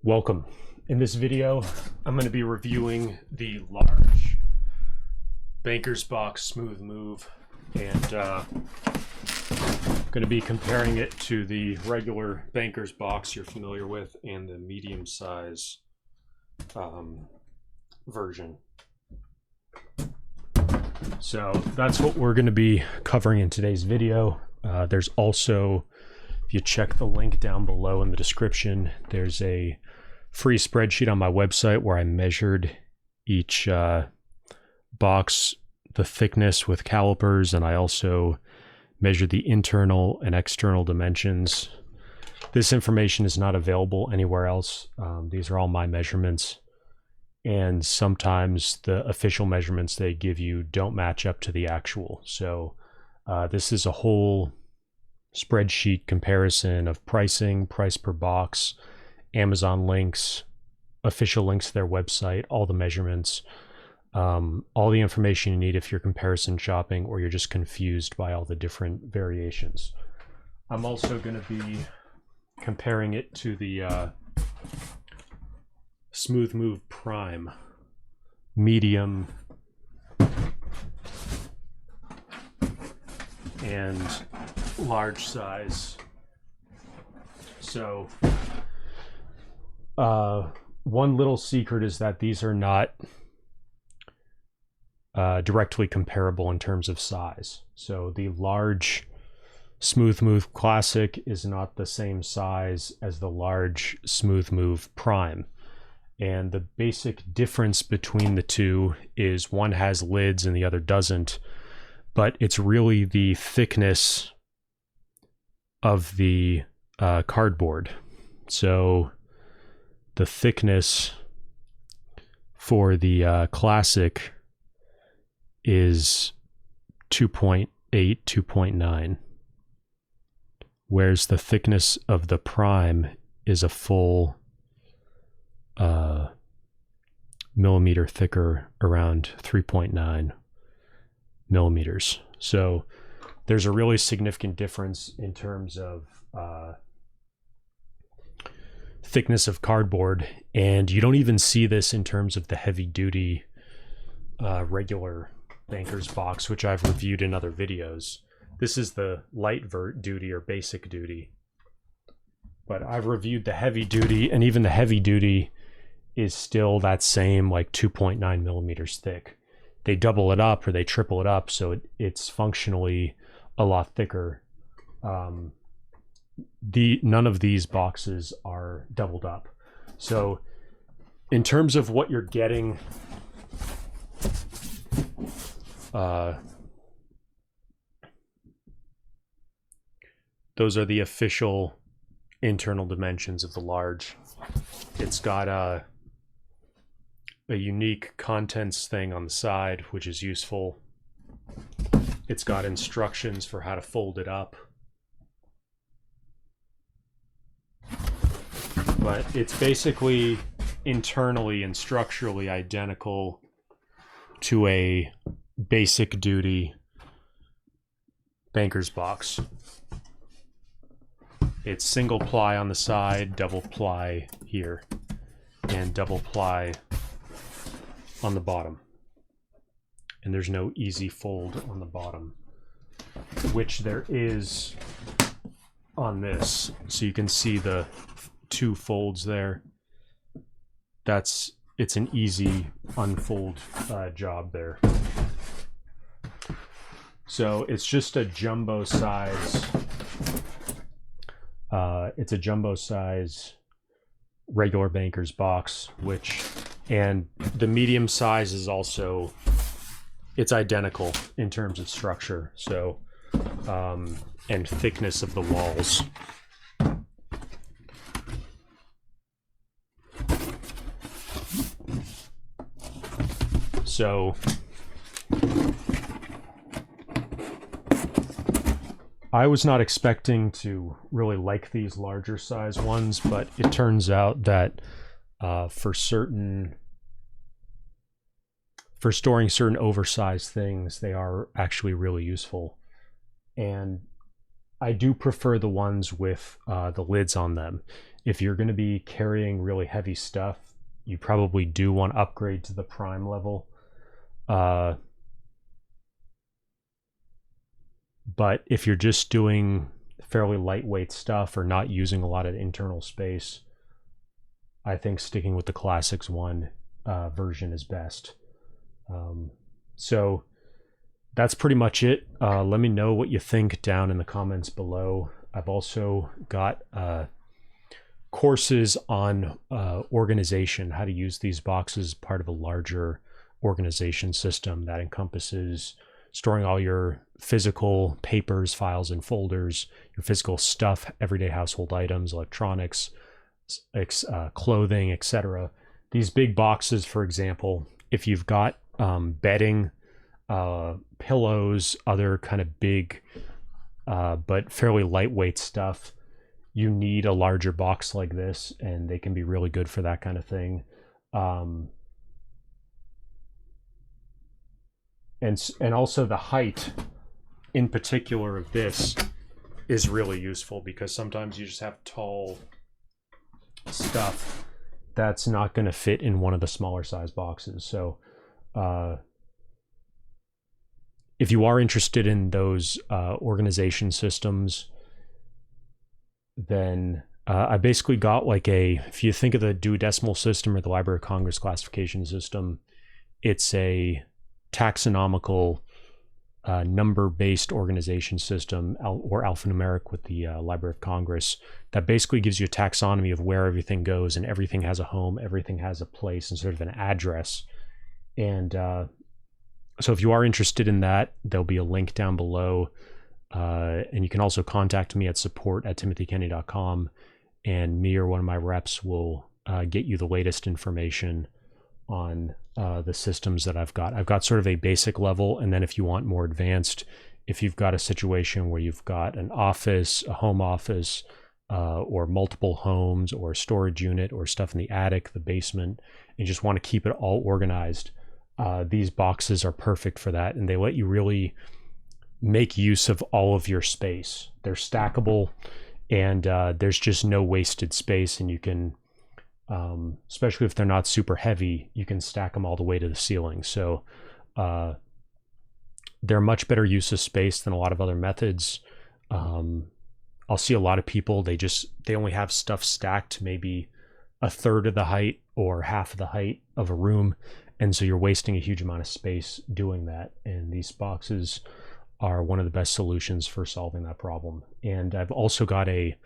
Welcome. In this video, I'm going to be reviewing the large Banker's Box SmoothMove and going to be comparing it to the regular Banker's Box you're familiar with and the medium size version. So that's what we're going to be covering in today's video. There's also, if you check the link down below in the description, there's a free spreadsheet on my website where I measured each box, the thickness with calipers, and I also measured the internal and external dimensions. This information is not available anywhere else. These are all my measurements, and sometimes the official measurements they give you don't match up to the actual. So this is a whole spreadsheet comparison of pricing, price per box, Amazon links, official links to their website, all the measurements, all the information you need if you're comparison shopping or you're just confused by all the different variations. I'm also going to be comparing it to the SmoothMove Prime medium and large size. So one little secret is that these are not directly comparable in terms of size. So the large SmoothMove Classic is not the same size as the large SmoothMove Prime. And the basic difference between the two is one has lids and the other doesn't, but it's really the thickness of the cardboard. So the thickness for the Classic is 2.8, 2.9, whereas the thickness of the Prime is a full millimeter thicker, around 3.9 millimeters. So there's a really significant difference in terms of thickness of cardboard, and you don't even see this in terms of the heavy duty regular Banker's Box, which I've reviewed in other videos. This is the light duty or basic duty, but I've reviewed the heavy duty, and even the heavy duty is still that same like 2.9 millimeters thick. They double it up or they triple it up, so it's functionally a lot thicker. None of these boxes are doubled up. So in terms of what you're getting, those are the official internal dimensions of the large. It's got a unique contents thing on the side, which is useful. It's got instructions for how to fold it up. But it's basically internally and structurally identical to a basic duty Banker's Box. It's single ply on the side, double ply here, and double ply on the bottom. And there's no easy fold on the bottom, which there is on this. So you can see the two folds there. It's an easy unfold job there. So it's just a jumbo size. It's a jumbo size regular Banker's Box, and the medium size is also, it's identical in terms of structure. So and thickness of the walls. So I was not expecting to really like these larger size ones, but it turns out that for storing certain oversized things, they are actually really useful. And I do prefer the ones with the lids on them. if you're going to be carrying really heavy stuff, you probably do want to upgrade to the prime level. But if you're just doing fairly lightweight stuff or not using a lot of internal space, I think sticking with the Classics 1 version is best. So that's pretty much it. Let me know what you think down in the comments below. I've also got courses on organization, how to use these boxes part of a larger organization system that encompasses storing all your physical papers, files, and folders, your physical stuff, everyday household items, electronics, clothing, etc. These big boxes, for example, if you've got bedding, pillows, other kind of big but fairly lightweight stuff, you need a larger box like this, and they can be really good for that kind of thing. And also the height in particular of this is really useful, because sometimes you just have tall stuff that's not going to fit in one of the smaller size boxes. So if you are interested in those organization systems, then I basically got like if you think of the Dewey Decimal System or the Library of Congress classification system, it's a taxonomical number-based organization system, or alphanumeric with the Library of Congress, that basically gives you a taxonomy of where everything goes, and everything has a home, everything has a place and sort of an address. And so if you are interested in that, there'll be a link down below. And you can also contact me at support@timothykenny.com, and me or one of my reps will get you the latest information on the systems that I've got. I've got sort of a basic level, and then if you want more advanced, if you've got a situation where you've got an office, a home office, or multiple homes, or a storage unit, or stuff in the attic, the basement, and just want to keep it all organized, these boxes are perfect for that, and they let you really make use of all of your space. They're stackable, and there's just no wasted space, and you can, especially if they're not super heavy, you can stack them all the way to the ceiling. So they're much better use of space than a lot of other methods. I'll see a lot of people, they only have stuff stacked maybe a third of the height or half of the height of a room, and so you're wasting a huge amount of space doing that. And these boxes are one of the best solutions for solving that problem. And I've also got a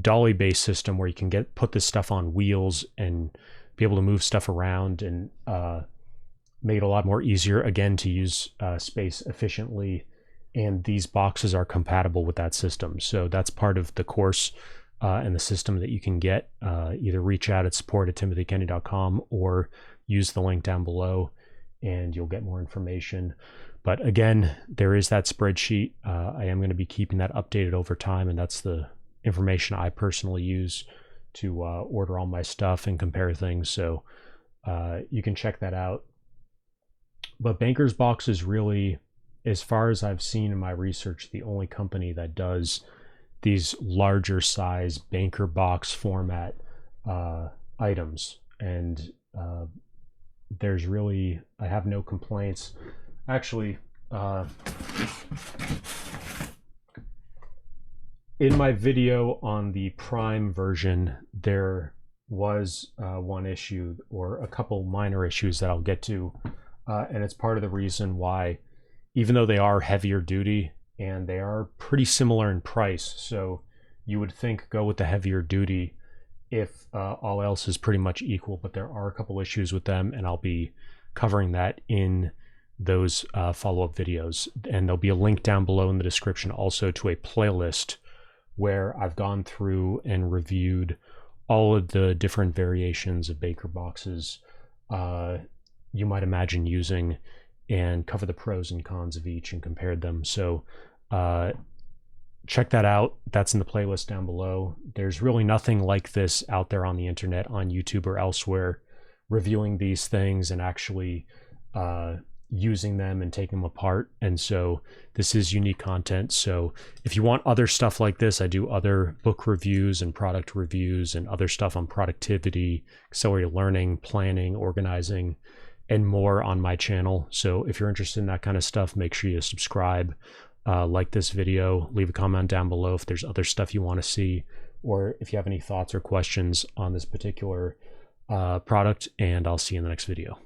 dolly based system where you can put this stuff on wheels and be able to move stuff around, and make it a lot more easier, again, to use space efficiently. And these boxes are compatible with that system. So that's part of the course and the system that you can get. Either reach out at support@timothykenny.com or use the link down below, and you'll get more information. But again, there is that spreadsheet. I am going to be keeping that updated over time, and that's the information I personally use to order all my stuff and compare things. So you can check that out. But Banker's Box is really, as far as I've seen in my research, the only company that does these larger size Banker Box format items. And there's really, I have no complaints. Actually, in my video on the Prime version, there was one issue, or a couple minor issues that I'll get to, and it's part of the reason why, even though they are heavier duty and they are pretty similar in price, so you would think go with the heavier duty if all else is pretty much equal, but there are a couple issues with them, and I'll be covering that in those follow-up videos. And there'll be a link down below in the description also to a playlist where I've gone through and reviewed all of the different variations of Banker boxes you might imagine using, and cover the pros and cons of each and compared them. So check that out. That's in the playlist down below. There's really nothing like this out there on the internet, on YouTube or elsewhere, reviewing these things and actually using them and taking them apart. And so this is unique content. So if you want other stuff like this, I do other book reviews and product reviews and other stuff on productivity, accelerated learning, planning, organizing, and more on my channel. So if you're interested in that kind of stuff, make sure you subscribe, like this video, leave a comment down below if there's other stuff you want to see, or if you have any thoughts or questions on this particular product, and I'll see you in the next video.